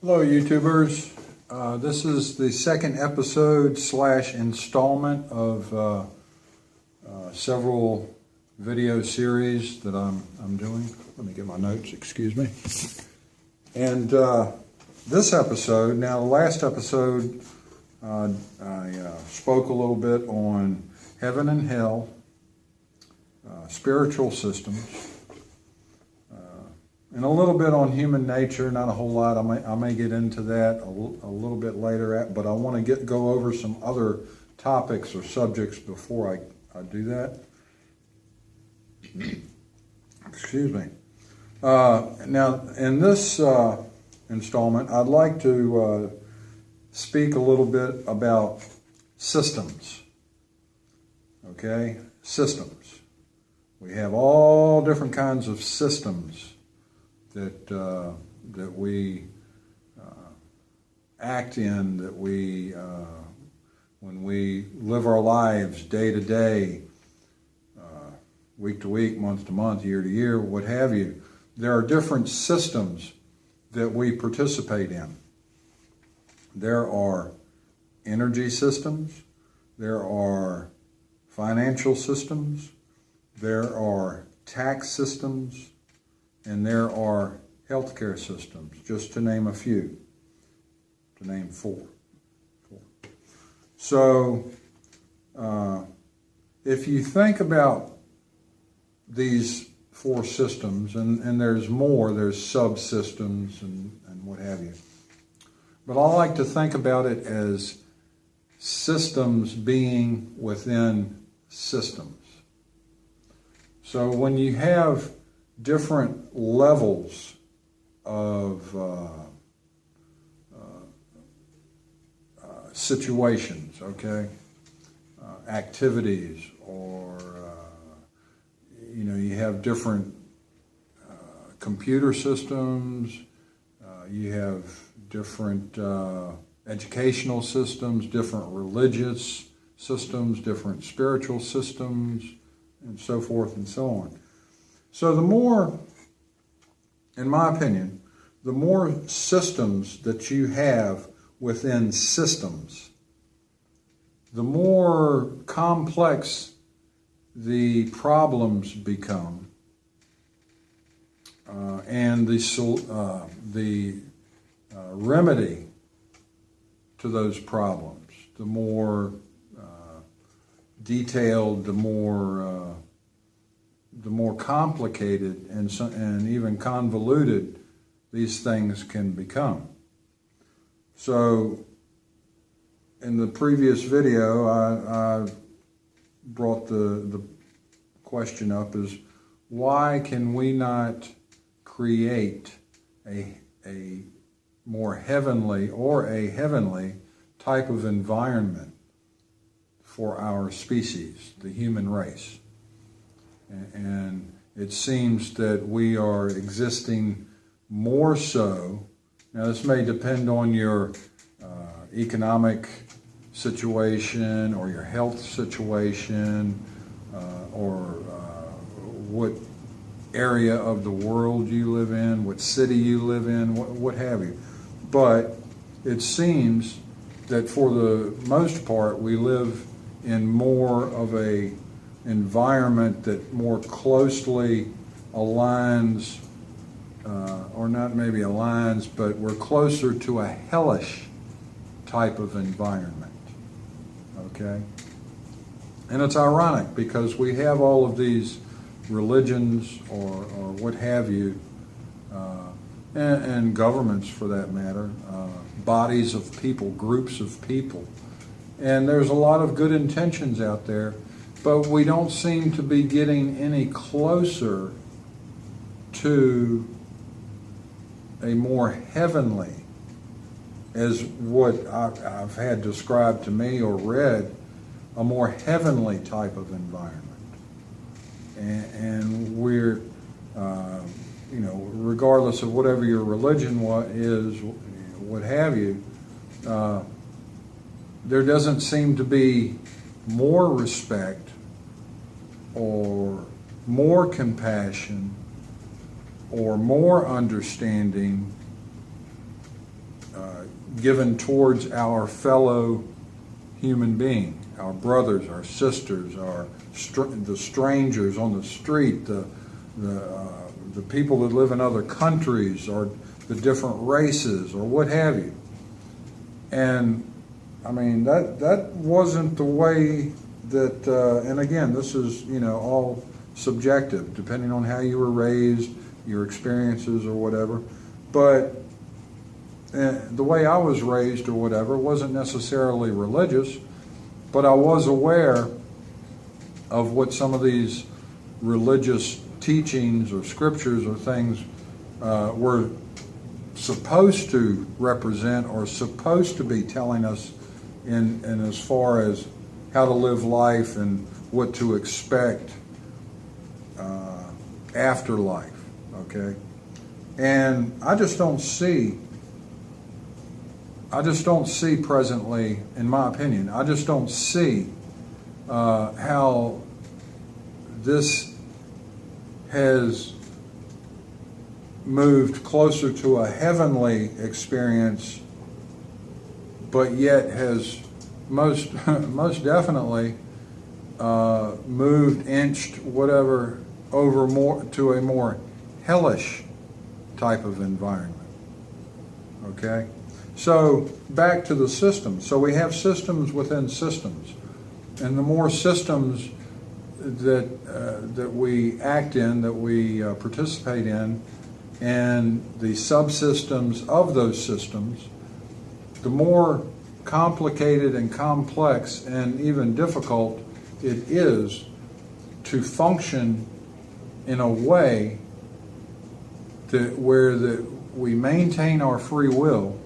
Hello YouTubers, this is the second episode / installment of several video series that I'm doing. Let me get my notes, excuse me. And this episode, now the last episode I spoke a little bit on heaven and hell, spiritual systems, and a little bit on human nature, not a whole lot. I may get into that a little bit later, but I want to go over some other topics or subjects before I do that. Excuse me. Now, in this installment, I'd like to speak a little bit about systems. Okay? Systems. We have all different kinds of systems that we act in, that we, when we live our lives day to day, week to week, month to month, year to year, what have you. There are different systems that we participate in. There are energy systems, there are financial systems, there are tax systems, and there are healthcare systems, just to name a few, to name four. So, if you think about these four systems, and there's more, there's subsystems and what have you, but I like to think about it as systems being within systems. So when you have different levels of situations, okay, activities, or you have different computer systems, you have different educational systems, different religious systems, different spiritual systems, and so forth and so on. So the more, in my opinion, the more systems that you have within systems, the more complex the problems become, and the remedy to those problems, the more detailed, the more complicated and even convoluted these things can become. So, in the previous video, I brought the question up is, why can we not create a more heavenly or a heavenly type of environment for our species, the human race? And it seems that we are existing more so. Now, this may depend on your economic situation or your health situation, or what area of the world you live in, what city you live in, what have you. But it seems that for the most part, we live in more of a environment that more closely aligns, or not maybe aligns, but we're closer to a hellish type of environment, okay? And it's ironic because we have all of these religions or what have you, and governments for that matter, bodies of people, groups of people. And there's a lot of good intentions out there, but we don't seem to be getting any closer to a more heavenly, as what I've had described to me or read, a more heavenly type of environment. And we're, regardless of whatever your religion is, what have you, there doesn't seem to be more respect or more compassion or more understanding given towards our fellow human being, our brothers, our sisters, the strangers on the street, the people that live in other countries, or the different races, or what have you. And I mean, that wasn't the way that, and again, this is, all subjective, depending on how you were raised, your experiences or whatever. But the way I was raised or whatever wasn't necessarily religious, but I was aware of what some of these religious teachings or scriptures or things were supposed to represent, or supposed to be telling us in as far as how to live life and what to expect after life, okay? And I just don't see presently, in my opinion, I just don't see how this has moved closer to a heavenly experience, but yet has most definitely inched whatever over more to a more hellish type of environment. Okay? So back to the systems. So we have systems within systems, and the more systems that we act in, that we participate in, and the subsystems of those systems, the more complicated and complex and even difficult it is to function in a way where we maintain our free will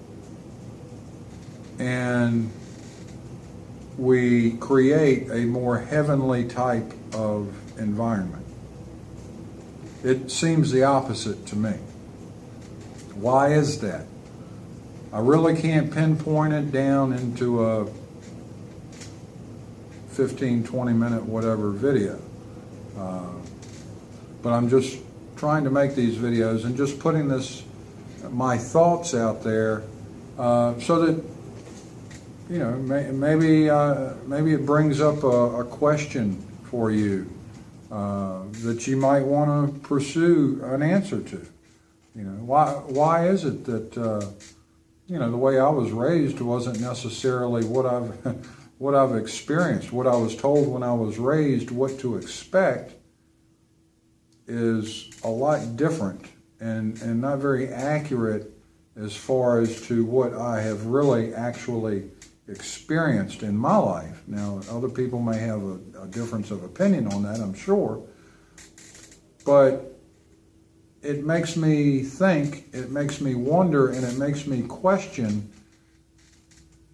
and we create a more heavenly type of environment. It seems the opposite to me. Why is that? I really can't pinpoint it down into a 15, 20 minute whatever video. But I'm just trying to make these videos and just putting my thoughts out there so that, maybe it brings up a question for you that you might want to pursue an answer to. Why is it that the way I was raised wasn't necessarily what I've experienced, what I was told when I was raised, what to expect is a lot different and not very accurate as far as to what I have really actually experienced in my life. Now, other people may have a difference of opinion on that, I'm sure, but it makes me think, it makes me wonder, and it makes me question,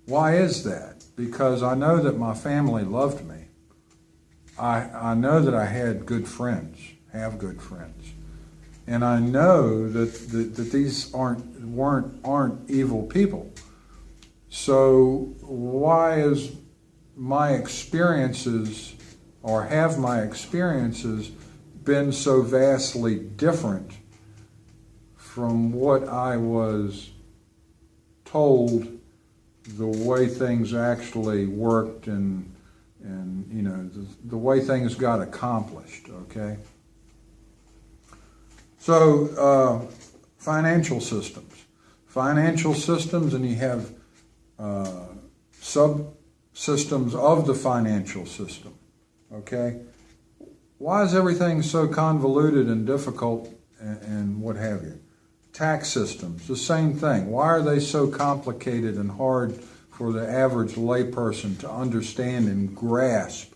why is that? Because I know that my family loved me. I know that I had good friends, have good friends. And I know that these aren't evil people. So why is my experiences, or have my experiences, been so vastly different from what I was told the way things actually worked and the way things got accomplished, okay? So financial systems. Financial systems, and you have subsystems of the financial system, okay? Why is everything so convoluted and difficult and what have you? Tax systems, the same thing. Why are they so complicated and hard for the average layperson to understand and grasp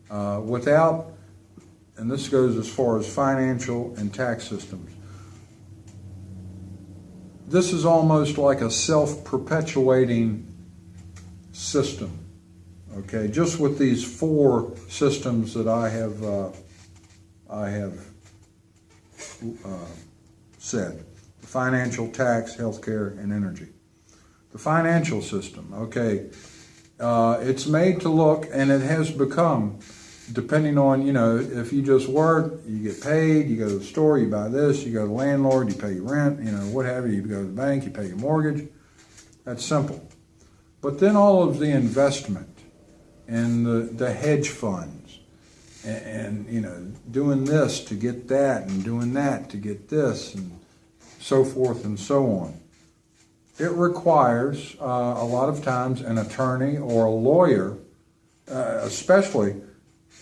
without, and this goes as far as financial and tax systems. This is almost like a self-perpetuating system, okay? Just with these four systems that I have said: the financial, tax, healthcare, and energy. The financial system, okay, it's made to look, and it has become, depending on, if you just work, you get paid, you go to the store, you buy this, you go to the landlord, you pay your rent, what have you, you go to the bank, you pay your mortgage. That's simple. But then all of the investment and the hedge funds and you know, doing this to get that and doing that to get this and so forth and so on. It requires a lot of times an attorney or a lawyer, especially,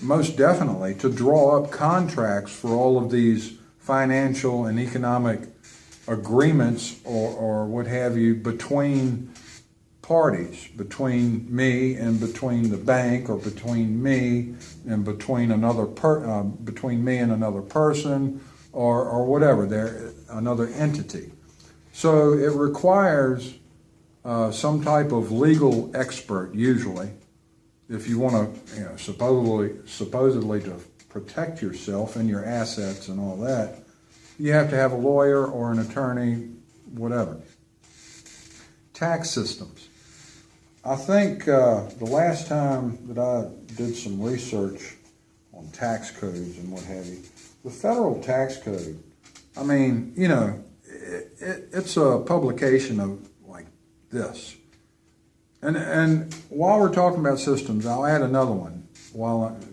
most definitely, to draw up contracts for all of these financial and economic agreements or what have you between parties, between me and between the bank, or between me and between between me and another person, or whatever, another entity. So it requires some type of legal expert, usually, if you want to, you know, supposedly to protect yourself and your assets and all that. You have to have a lawyer or an attorney, whatever. Tax systems. I think the last time that I did some research on tax codes and what have you, the federal tax code, I mean, you know, it's a publication of like this. And while we're talking about systems, I'll add another one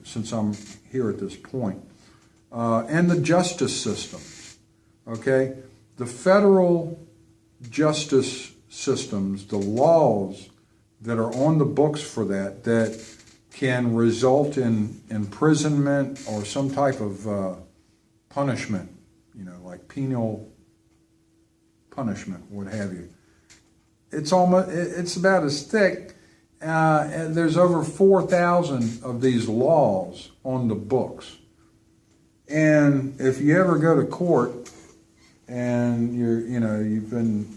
since I'm here at this point. And the justice system. Okay? The federal justice systems, the laws that are on the books for that can result in imprisonment or some type of punishment, you know, like penal punishment, what have you. It's about as thick. And there's over 4,000 of these laws on the books. And if you ever go to court and you've been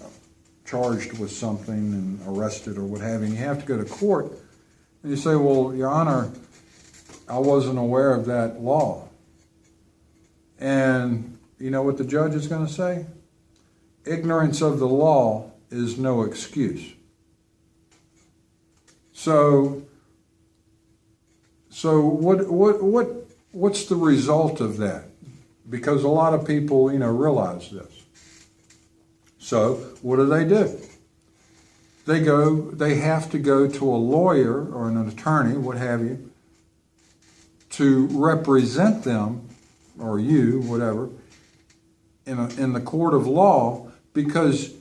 charged with something and arrested or what have you, and you have to go to court, and you say, well, Your Honor, I wasn't aware of that law. And you know what the judge is going to say? Ignorance of the law is no excuse. So what's the result of that? Because a lot of people, realize this. So what do? They have to go to a lawyer or an attorney, what have you, to represent them, or you, whatever, in the court of law, because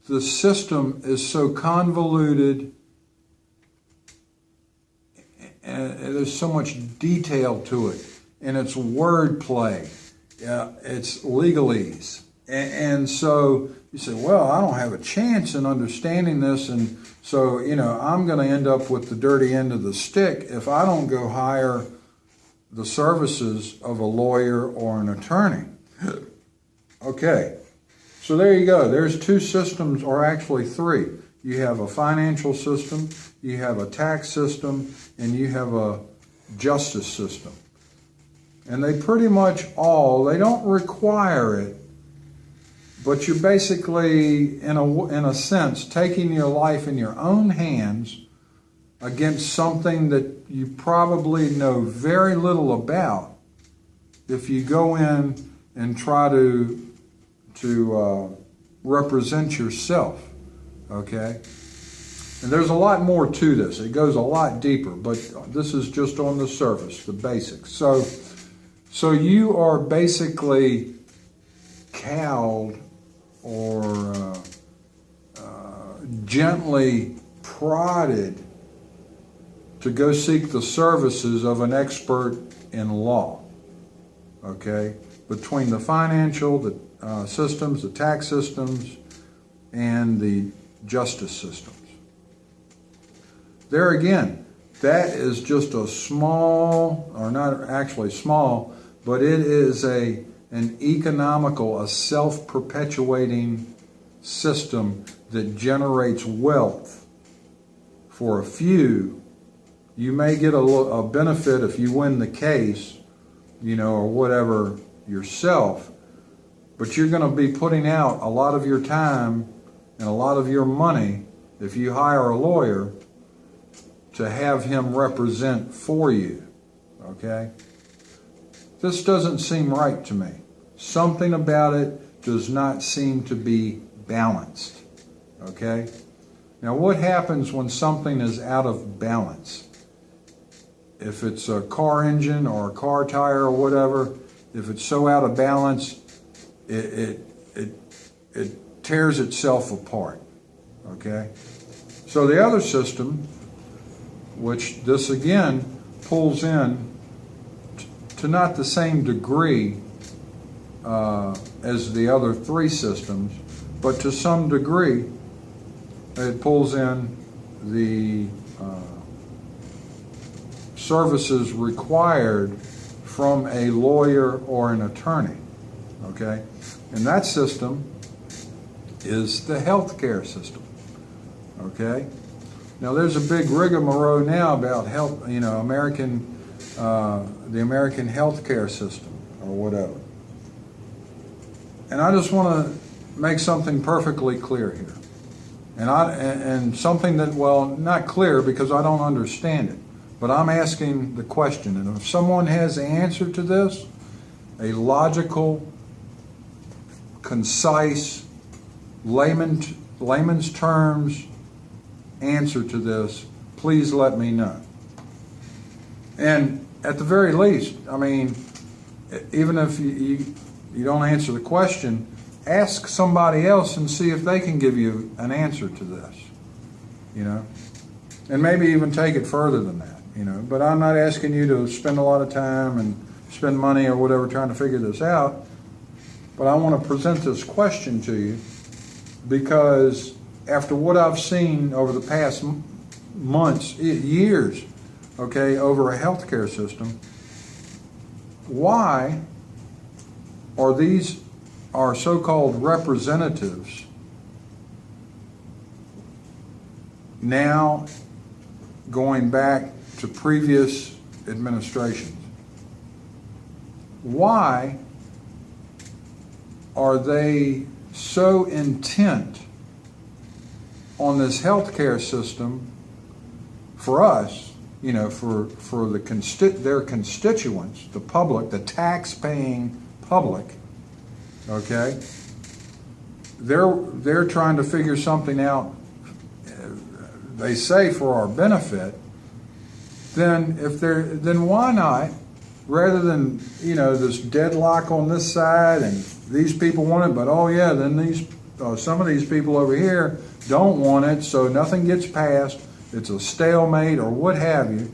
the system is so convoluted and there's so much detail to it, and it's wordplay, it's legalese. And so you say, well, I don't have a chance in understanding this, and so, I'm going to end up with the dirty end of the stick if I don't go hire the services of a lawyer or an attorney. Okay, so there you go. There's two systems, or actually three. You have a financial system, you have a tax system, and you have a justice system. And they pretty much they don't require it, but you're basically, in a sense, taking your life in your own hands against something that you probably know very little about if you go in and try to represent yourself, okay? And there's a lot more to this. It goes a lot deeper, but this is just on the surface, the basics. So you are basically cowed or gently prodded to go seek the services of an expert in law, okay? Between the financial, the systems, the tax systems, and the justice systems. There again, that is just a small, or not actually small, but it is an economical, a self-perpetuating system that generates wealth for a few. You may get a benefit if you win the case, or whatever yourself, but you're going to be putting out a lot of your time and a lot of your money if you hire a lawyer to have him represent for you, okay? This doesn't seem right to me. Something about it does not seem to be balanced, Okay? Now, what happens when something is out of balance? If it's a car engine or a car tire or whatever, if it's so out of balance, it tears itself apart. Okay? So the other system, which this again pulls in to not the same degree as the other three systems, but to some degree, it pulls in the services required from a lawyer or an attorney. Okay? And that system is the healthcare system. Okay? Now there's a big rigmarole now about health, the American healthcare system or whatever. And I just want to make something perfectly clear here. And something that, well, not clear because I don't understand it, but I'm asking the question. And if someone has the answer to this, a logical, concise, layman's terms answer to this, please let me know. And at the very least, I mean, even if you don't answer the question, ask somebody else and see if they can give you an answer to this, and maybe even take it further than that, but I'm not asking you to spend a lot of time and spend money or whatever trying to figure this out, but I want to present this question to you because after what I've seen over the past months, years, over a healthcare system, why are these our so-called representatives now going back to previous administrations? Why are they so intent on this healthcare system for us, for their constituents, the public, the tax-paying public? Okay, they're trying to figure something out. They say for our benefit. Then why not, rather than this deadlock on this side and these people want it, but then some of these people over here don't want it, so nothing gets passed. It's a stalemate or what have you.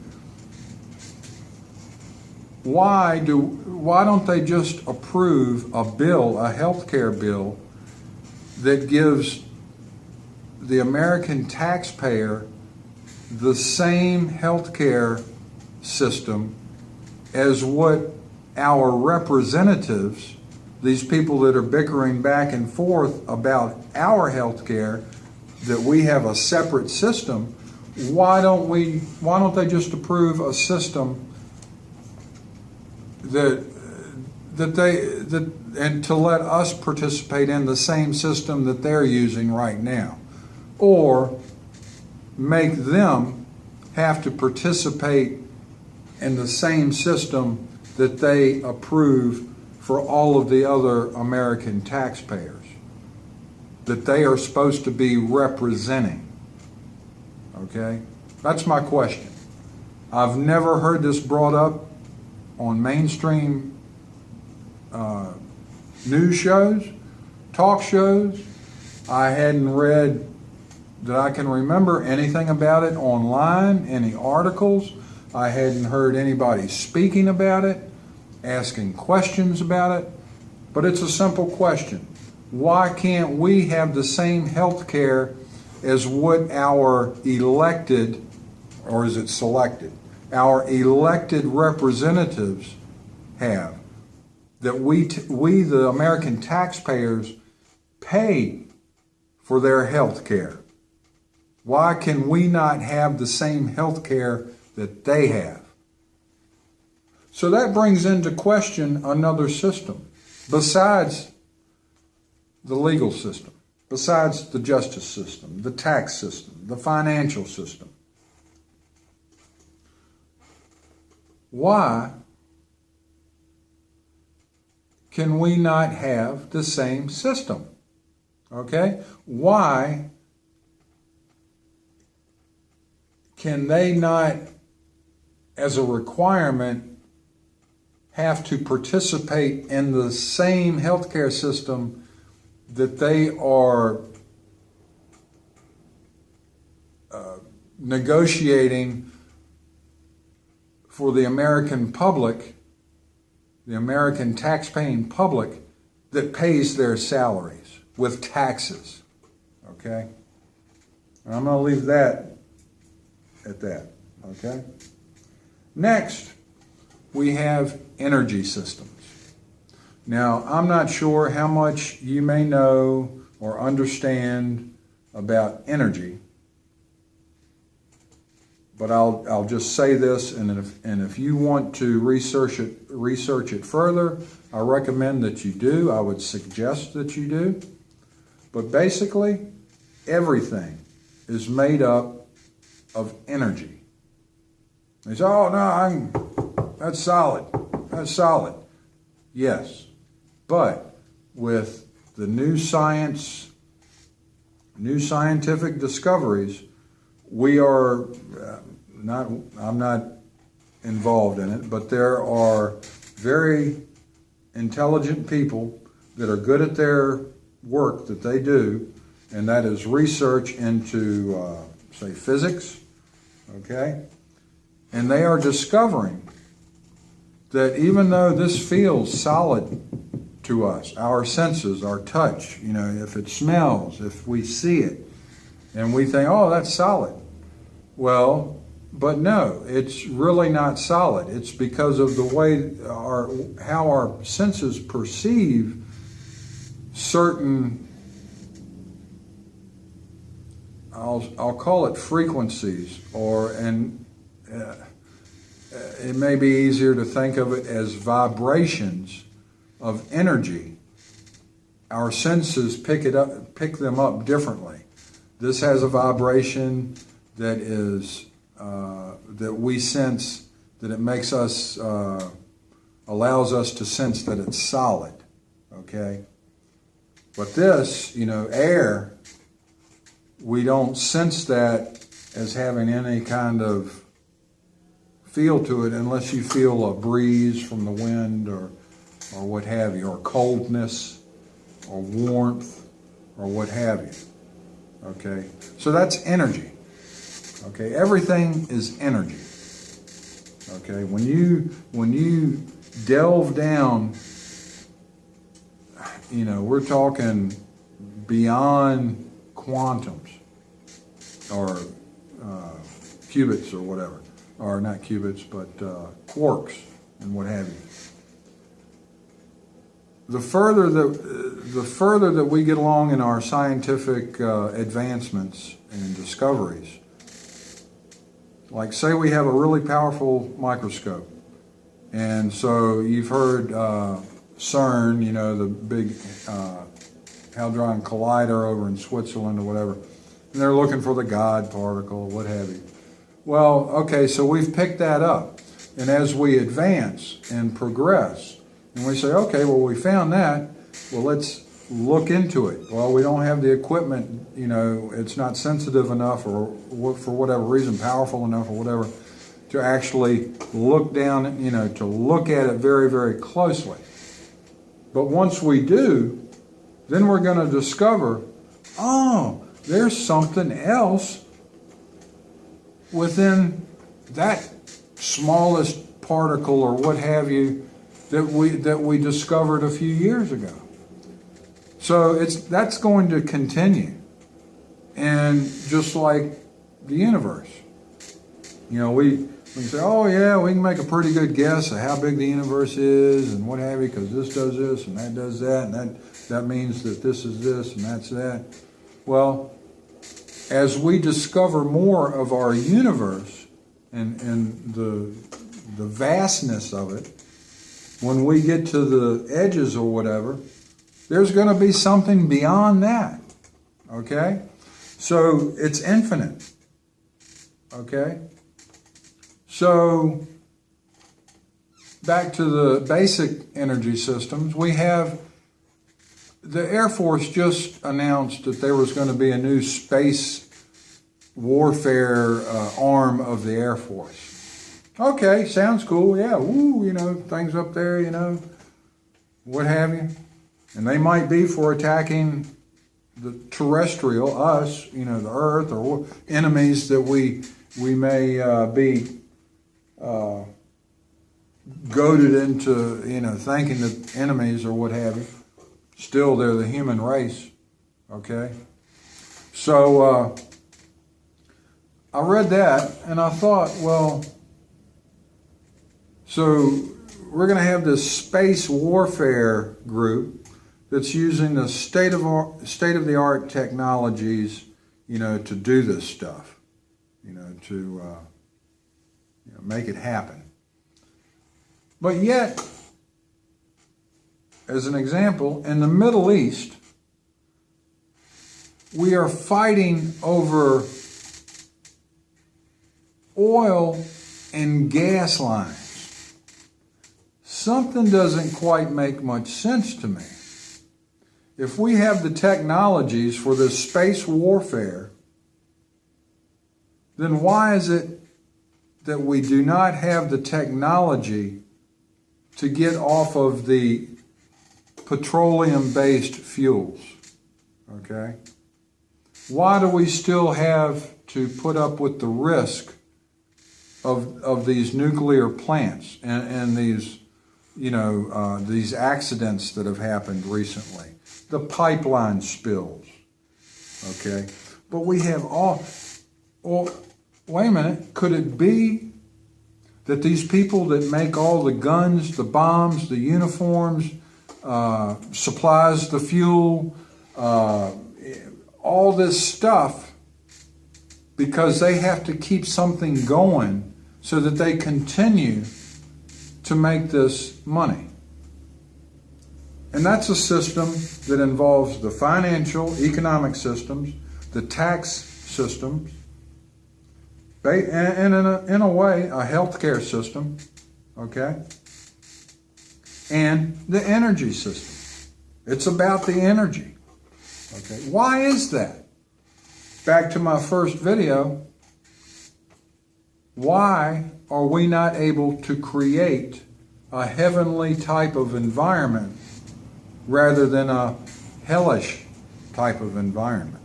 Why don't they just approve a bill, a health care bill, that gives the American taxpayer the same health care system as what our representatives, these people that are bickering back and forth about our health care, that we have a separate system? Why don't they just approve a system and to let us participate in the same system that they're using right now, or make them have to participate in the same system that they approve for all of the other American taxpayers that they are supposed to be representing? Okay, that's my question. I've never heard this brought up on mainstream news shows, talk shows. I hadn't read, that I can remember, anything about it online, any articles. I hadn't heard anybody speaking about it, asking questions about it. But it's a simple question. Why can't we have the same health care as what our elected, or is it selected, our elected representatives have, that we the American taxpayers pay for their health care? Why can we not have the same health care that they have? So that brings into question another system besides the legal system, besides the justice system, the tax system, the financial system. Why can we not have the same system? Okay? Why can they not, as a requirement, have to participate in the same healthcare system that they are negotiating for the American public, the American tax-paying public that pays their salaries with taxes, okay? And I'm going to leave that at that, okay? Next, we have energy systems. Now, I'm not sure how much you may know or understand about energy, but I'll just say this, and if you want to research it further, I recommend that you do. I would suggest that you do. But basically, everything is made up of energy. They say, "Oh no, that's solid. That's solid." Yes, but with the new science, new scientific discoveries, we are I'm not involved in it, but there are very intelligent people that are good at their work that they do, and that is research into, say, physics, okay? And they are discovering that even though this feels solid to us, our senses, our touch, you know, if it smells, if we see it, and we think, oh, that's solid. Well, but no, it's really not solid. It's because of the way how our senses perceive certain, I'll call it frequencies, and it may be easier to think of it as vibrations of energy. Our senses pick them up differently. This has a vibration that is that we sense, that it makes us, allows us to sense that it's solid, okay? But this, you know, air, we don't sense that as having any kind of feel to it unless you feel a breeze from the wind or what have you, or coldness or warmth or what have you, okay? So that's energy. Okay, everything is energy. Okay, when you delve down, you know, we're talking beyond quantums or qubits or whatever, or not qubits, but quarks and what have you. The further that we get along in our scientific advancements and discoveries, like say we have a really powerful microscope, and so you've heard CERN, you know, the big Hadron Collider over in Switzerland or whatever, and they're looking for the God particle, what have you. Well, okay, so we've picked that up, and as we advance and progress, and we say, okay, well, we found that, well, let's look into it. Well, we don't have the equipment, you know, it's not sensitive enough or for whatever reason, powerful enough or whatever, to actually look down, you know, to look at it very, very closely. But once we do, then we're going to discover, oh, there's something else within that smallest particle or what have you that we discovered a few years ago. So that's going to continue. And just like the universe, you know, we say, oh yeah, we can make a pretty good guess of how big the universe is and what have you, because this does this and that does that, and that means that this is this and that's that. Well, as we discover more of our universe and the vastness of it, when we get to the edges or whatever, there's going to be something beyond that, okay? So it's infinite, okay? So back to the basic energy systems, we have the Air Force just announced that there was going to be a new space warfare arm of the Air Force. Okay, sounds cool. Yeah, woo, you know, things up there, you know, what have you. And they might be for attacking the terrestrial, us, you know, the Earth, or enemies that we may be goaded into, you know, thinking that enemies or what have you. Still, they're the human race, okay? So I read that and I thought, well, so we're going to have this space warfare group that's using the state-of-the-art technologies, you know, to do this stuff, you know, to you know, make it happen. But yet, as an example, in the Middle East, we are fighting over oil and gas lines. Something doesn't quite make much sense to me. If we have the technologies for this space warfare, then why is it that we do not have the technology to get off of the petroleum-based fuels? Okay? Why do we still have to put up with the risk of these nuclear plants and these, you know, these accidents that have happened recently? The pipeline spills, okay? But we have all, well, wait a minute, could it be that these people that make all the guns, the bombs, the uniforms, supplies the fuel, all this stuff, because they have to keep something going so that they continue to make this money? And that's a system that involves the financial, economic systems, the tax systems, and in a way, a healthcare system, okay? And the energy system. It's about the energy, okay? Why is that? Back to my first video, why are we not able to create a heavenly type of environment rather than a hellish type of environment?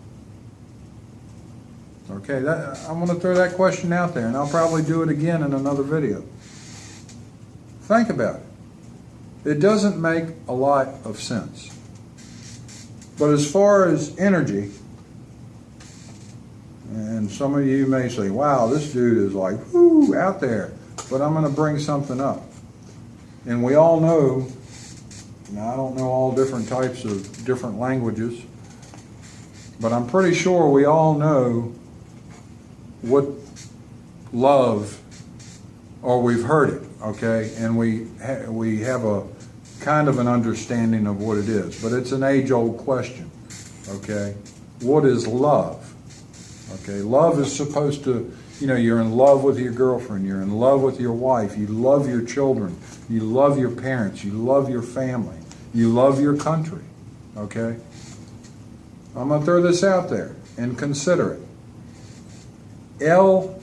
Okay, I'm going to throw that question out there, and I'll probably do it again in another video. Think about it. It doesn't make a lot of sense. But as far as energy, and some of you may say, wow, this dude is like, whoo, out there. But I'm going to bring something up. And we all know, now I don't know all different types of different languages, but I'm pretty sure we all know what love, or we've heard it, okay? And we have a kind of an understanding of what it is. But it's an age-old question, okay? What is love? Okay, love is supposed to, you know, you're in love with your girlfriend, you're in love with your wife, you love your children, you love your parents, you love your family, you love your country, okay? I'm going to throw this out there and consider it. L-O-V-E,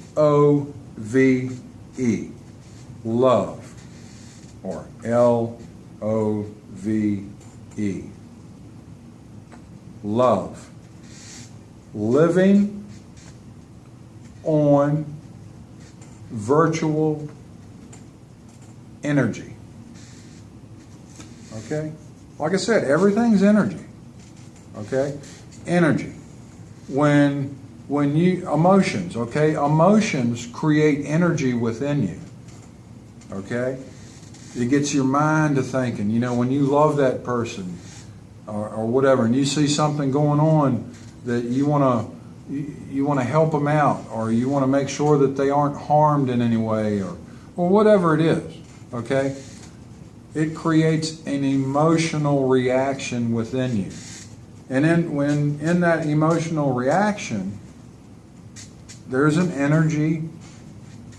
love, or L-O-V-E, love, living on virtual energy. Okay? Like I said, everything's energy. Okay? Energy. When you, emotions, okay? Emotions create energy within you. Okay? It gets your mind to thinking. You know, when you love that person or whatever, and you see something going on that you want to help them out, or you want to make sure that they aren't harmed in any way, or whatever it is, okay? It creates an emotional reaction within you. And when in that emotional reaction, there's an energy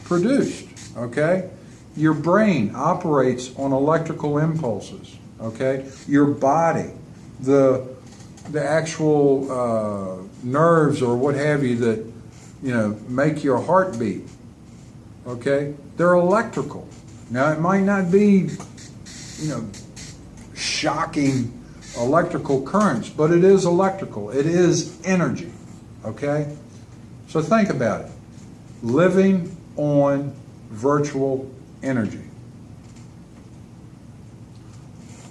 produced, okay? Your brain operates on electrical impulses, okay? Your body, the actual nerves or what have you that, make your heart beat. Okay? They're electrical. Now, it might not be, shocking electrical currents, but it is electrical. It is energy. Okay? So think about it. Living on virtual energy.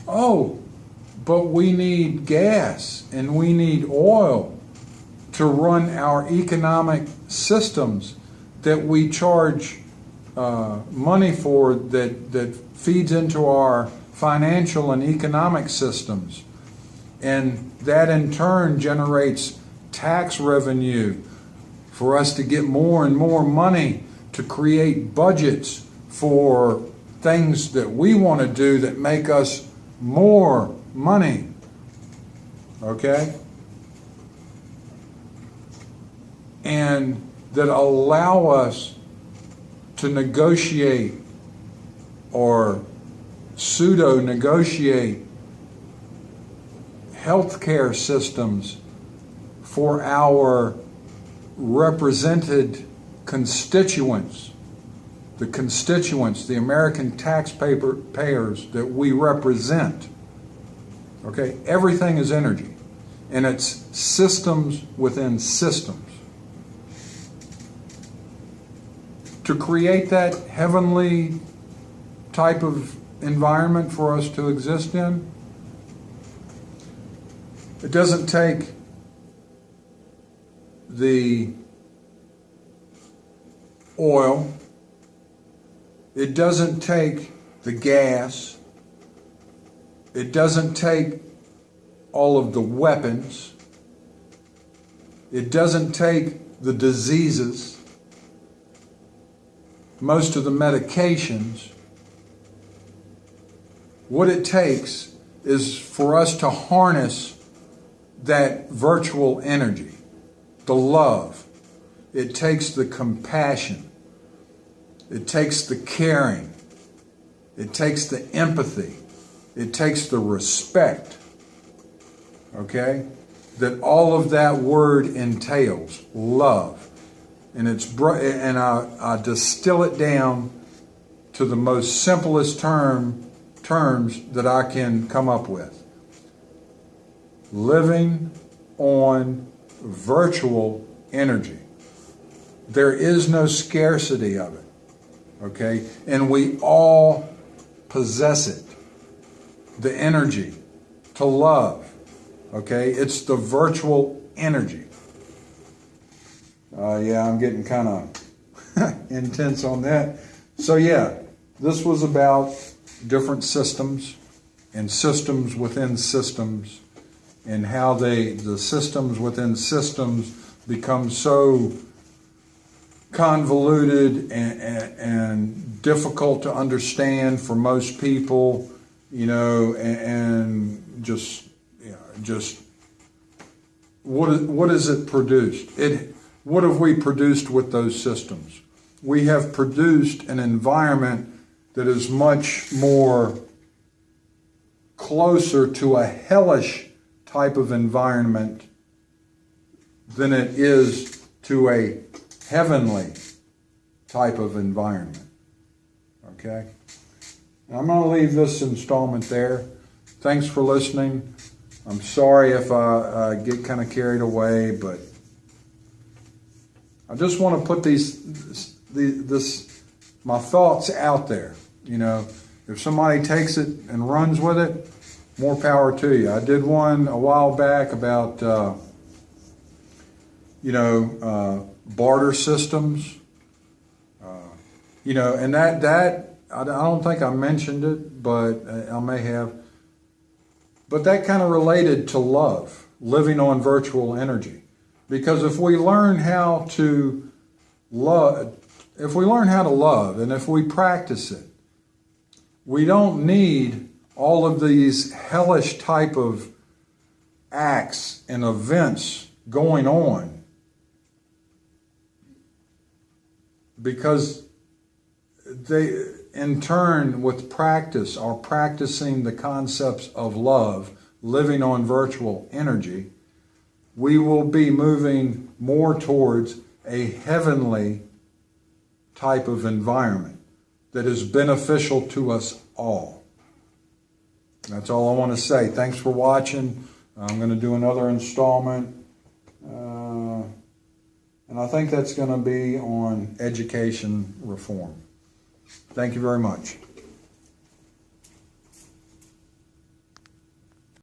Oh, but we need gas and we need oil to run our economic systems that we charge money for, that feeds into our financial and economic systems. And that in turn generates tax revenue for us to get more and more money to create budgets for things that we want to do that make us more money. Okay? And that allow us to negotiate or pseudo-negotiate healthcare systems for our represented constituents, the American taxpayers that we represent. Okay, everything is energy, and it's systems within systems. To create that heavenly type of environment for us to exist in, it doesn't take the oil, it doesn't take the gas, it doesn't take all of the weapons, it doesn't take the diseases, most of the medications. What it takes is for us to harness that virtual energy, the love. It takes the compassion. It takes the caring. It takes the empathy. It takes the respect. Okay? That all of that word entails, love. And I distill it down to the most simplest terms that I can come up with. Living on virtual energy. There is no scarcity of it. Okay? And we all possess it. The energy to love. Okay? It's the virtual energy. I'm getting kind of intense on that. So this was about different systems and systems within systems, and how the systems within systems become so convoluted and difficult to understand for most people, and just what is it produced? What have we produced with those systems? We have produced an environment that is much more closer to a hellish type of environment than it is to a heavenly type of environment. Okay? Now, I'm going to leave this installment there. Thanks for listening. I'm sorry if I get kind of carried away, but I just want to put my thoughts out there. If somebody takes it and runs with it, more power to you. I did one a while back about barter systems. And that I don't think I mentioned it, but I may have. But that kind of related to love, living on virtual energy. Because if we learn how to love, and if we practice it, we don't need all of these hellish type of acts and events going on, because they, in turn, with practice, are practicing the concepts of love, living on virtual energy. We will be moving more towards a heavenly type of environment that is beneficial to us all. That's all I want to say. Thanks for watching. I'm going to do another installment. And I think that's going to be on education reform. Thank you very much.